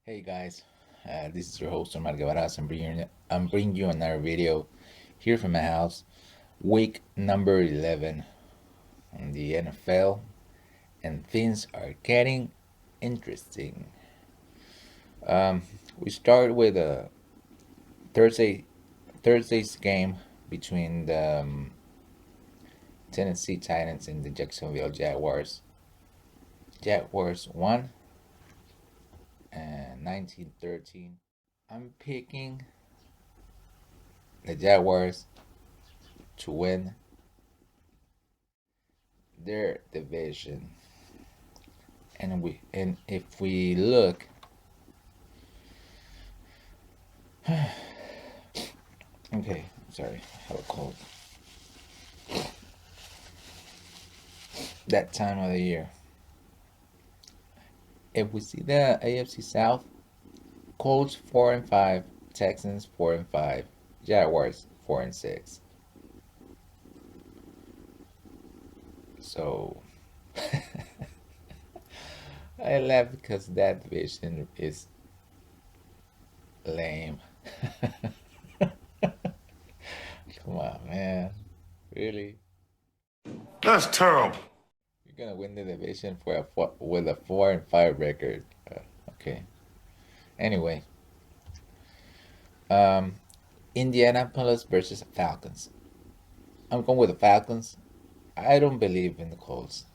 Hey guys, this is your host Omar Guevara. I'm bringing you another video here from my house. Week number 11 in the NFL, and things are getting interesting. Um, we start with a Thursday Thursday's game between the Tennessee Titans and the Jacksonville Jaguars. Jaguars won 19-13. I'm picking the Jaguars to win their division. And if we look, okay, sorry, I have a cold. That time of the year. If we see the AFC South, Colts 4-5, Texans 4-5, Jaguars 4-6. So I laugh because that division is lame. Come on, man. Really? That's terrible. You're gonna win the division with a 4-5 record. Okay. Anyway, um, Indianapolis versus Falcons. I'm going with the Falcons. I don't believe in the Colts.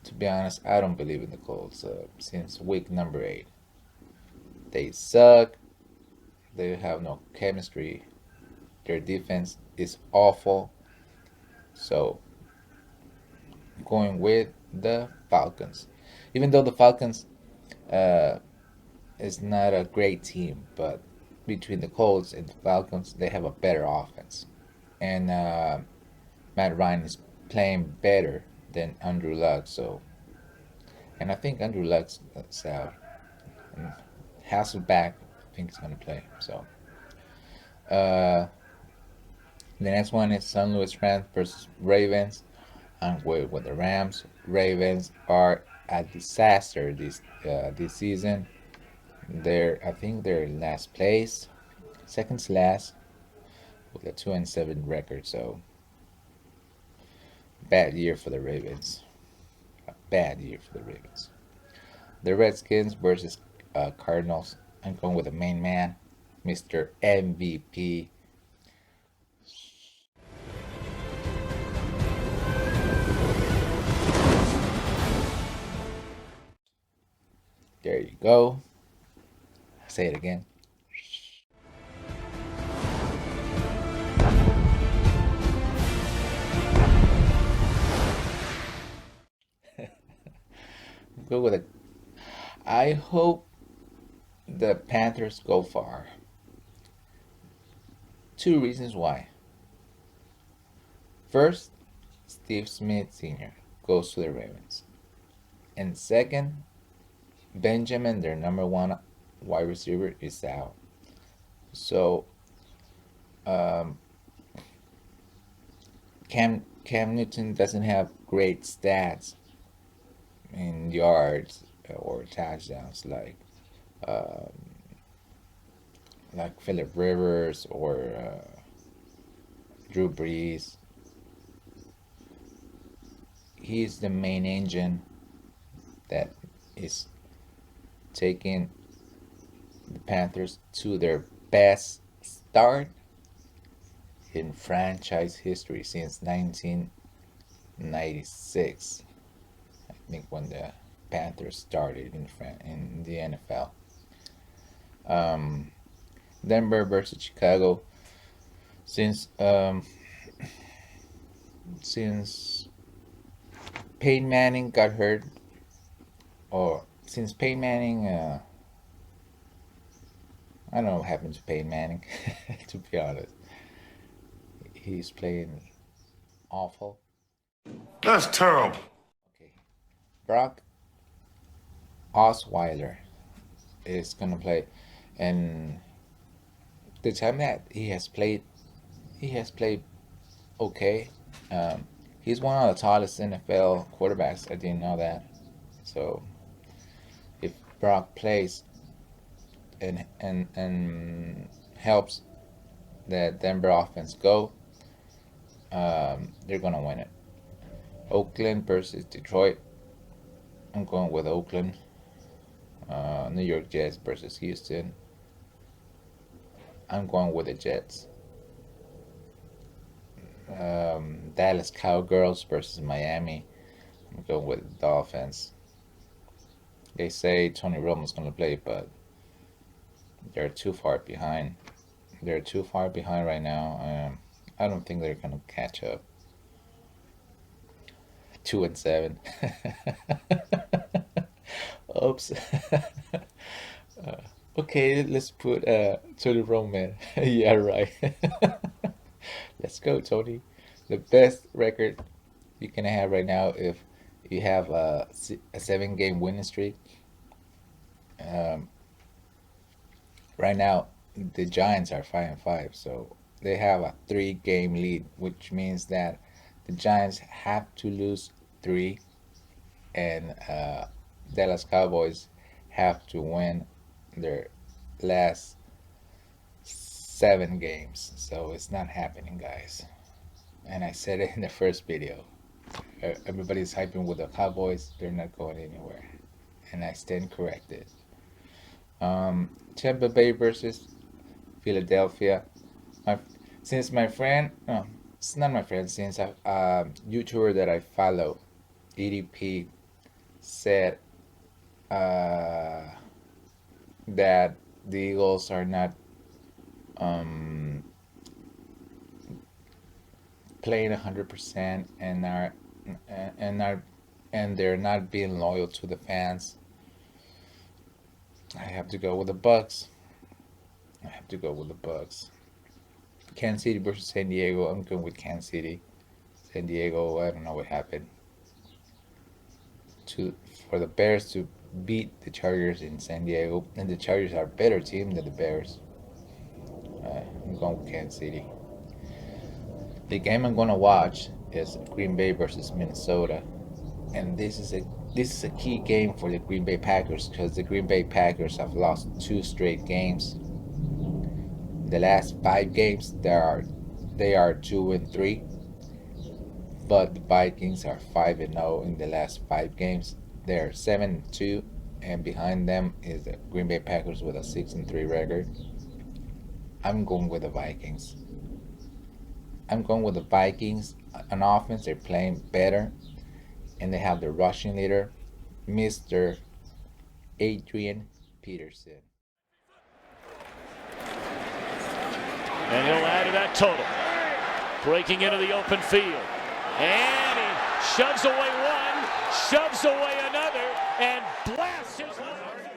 To be honest, I don't believe in the Colts since week number 8. They suck. They have no chemistry. Their defense is awful. So, going with the Falcons. Even though the Falcons uh, is not a great team, but between the Colts and the Falcons, they have a better offense. And Matt Ryan is playing better than Andrew Luck. So, and I think Andrew Luck's out. And Hasselback, I think, is going to play. So, uh, the next one is St. Louis Rams versus Ravens. I'm with the Rams. Ravens are a disaster this season. I think they're in last place, second to last, with a 2-7 record. So bad year for the Ravens. A bad year for the Ravens. The Redskins versus Cardinals. I'm going with the main man, Mr. MVP. There you go. Say it again. Go with it. I hope the Panthers go far. Two reasons why. First, Steve Smith Sr. goes to the Ravens. And second, Benjamin, their number one wide receiver, is out. So um, Cam Newton doesn't have great stats in yards or touchdowns um, like Philip Rivers or Drew Brees. He's the main engine that is taking the Panthers to their best start in franchise history since 1996. I think when the Panthers started in the NFL. Um, Denver versus Chicago. Since since Peyton Manning got hurt, or since Peyton Manning, I don't know what happened to Peyton Manning. To be honest, he's playing awful. That's terrible. Okay, Brock Osweiler is gonna play, and the time that he has played okay. Um, he's one of the tallest NFL quarterbacks. I didn't know that. So if Brock plays and helps the Denver offense go, they're gonna win it. Oakland versus Detroit. I'm going with Oakland. New York Jets versus Houston. I'm going with the Jets. Dallas Cowgirls versus Miami. I'm going with the Dolphins. They say Tony Romo's going to play, but they're too far behind. They're too far behind right now. I don't think they're going to catch up. 2-7. Oops. Okay, let's put Tony Romo. Yeah, right. Let's go, Tony. The best record you can have right now if you have a 7 game winning streak. Um, right now, the Giants are 5-5, so they have a 3 game lead, which means that the Giants have to lose three, and Dallas Cowboys have to win their last 7 games. So it's not happening, guys. And I said it in the first video. Everybody's hyping with the Cowboys. They're not going anywhere. And I stand corrected. Tampa Bay versus Philadelphia. My, since my friend, no, it's not my friend, since a YouTuber that I follow, EDP, said that the Eagles are not um, playing 100% and are and they're not being loyal to the fans. I have to go with the Bucks. I have to go with the Bucks. Kansas City versus San Diego. I'm going with Kansas City. San Diego, I don't know what happened. For the Bears to beat the Chargers in San Diego, and the Chargers are a better team than the Bears. I'm going with Kansas City. The game I'm going to watch is Green Bay versus Minnesota, and this is a key game for the Green Bay Packers because the Green Bay Packers have lost 2 straight games. The last 5 games, they are 2-3, but the Vikings are 5-0 in the last 5 games. They're 7-2, and behind them is the Green Bay Packers with a 6-3 record. I'm going with the Vikings. I'm going with the Vikings. On offense, they're playing better, and they have the rushing leader, Mr. Adrian Peterson. And he'll add to that total. Breaking into the open field. And he shoves away one, shoves away another, and blasts his line.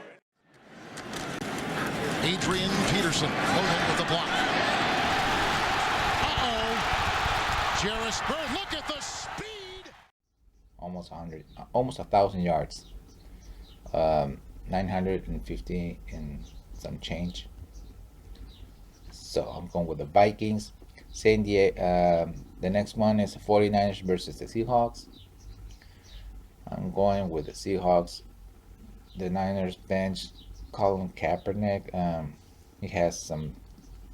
Adrian Peterson loaded with the block. Jairus Byrd, look at the speed. Almost 1,000 yards. 950 and some change. So I'm going with the Vikings. San Diego. The next one is the 49ers versus the Seahawks. I'm going with the Seahawks. The Niners bench Colin Kaepernick. He has some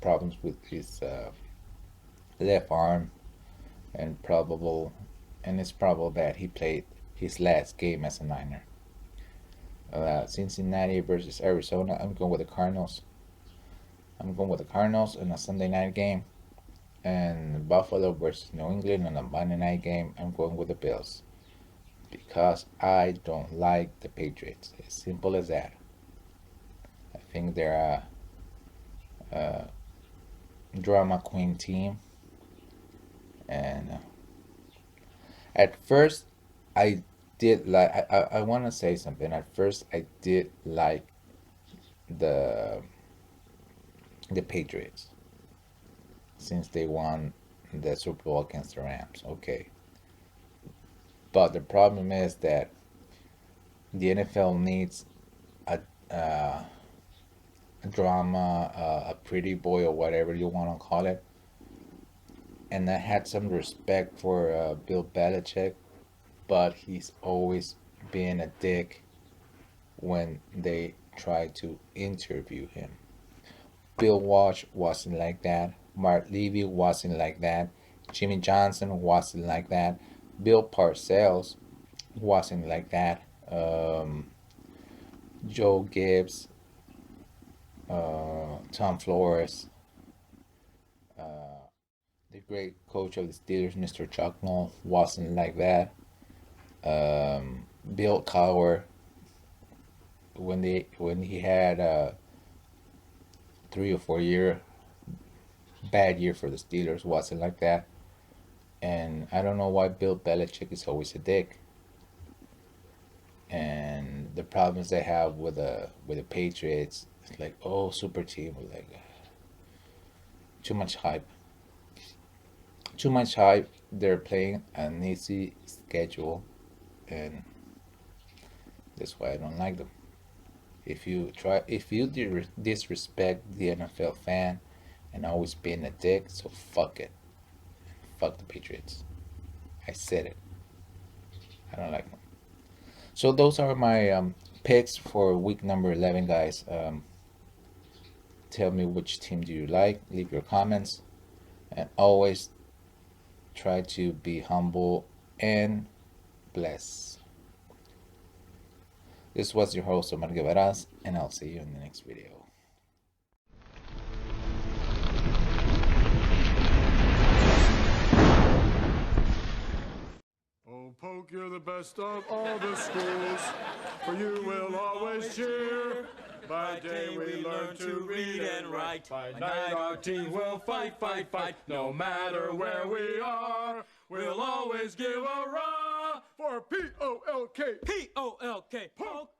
problems with his left arm, and it's probable that he played his last game as a Niner. Cincinnati versus Arizona. I'm going with the Cardinals. I'm going with the Cardinals in a Sunday night game. And Buffalo versus New England on a Monday night game. I'm going with the Bills. Because I don't like the Patriots. As simple as that. I think they're a drama queen team. And at first, I did like. I want to say something. At first, I did like the Patriots, since they won the Super Bowl against the Rams. Okay. But the problem is that the NFL needs a drama, a pretty boy, or whatever you want to call it. And I had some respect for Bill Belichick, but he's always been a dick when they tried to interview him. Bill Walsh wasn't like that. Mark Levy wasn't like that. Jimmy Johnson wasn't like that. Bill Parcells wasn't like that. Joe Gibbs, Tom Flores, the great coach of the Steelers, Mr. Chuck Noll, wasn't like that. Bill Cowher, when he had a 3 or 4 year bad year for the Steelers, wasn't like that. And I don't know why Bill Belichick is always a dick. And the problems they have with the Patriots, it's like, oh, super team, like too much hype. Too much hype. They're playing an easy schedule, and that's why I don't like them. If you disrespect the NFL fan and always being a dick, so fuck it. Fuck the Patriots. I said it. I don't like them. So those are my picks for week number 11, guys. Tell me which team do you like. Leave your comments, and always try to be humble and bless. This was your host, Omar Guevaras, and I'll see you in the next video. Oh, Poke, you're the best of all the schools, for you will always cheer. By day we learn to read and write. By night our team will fight, fight, fight. No matter where we are, we'll always give a rah for P-O-L-K. P-O-L-K. Poke,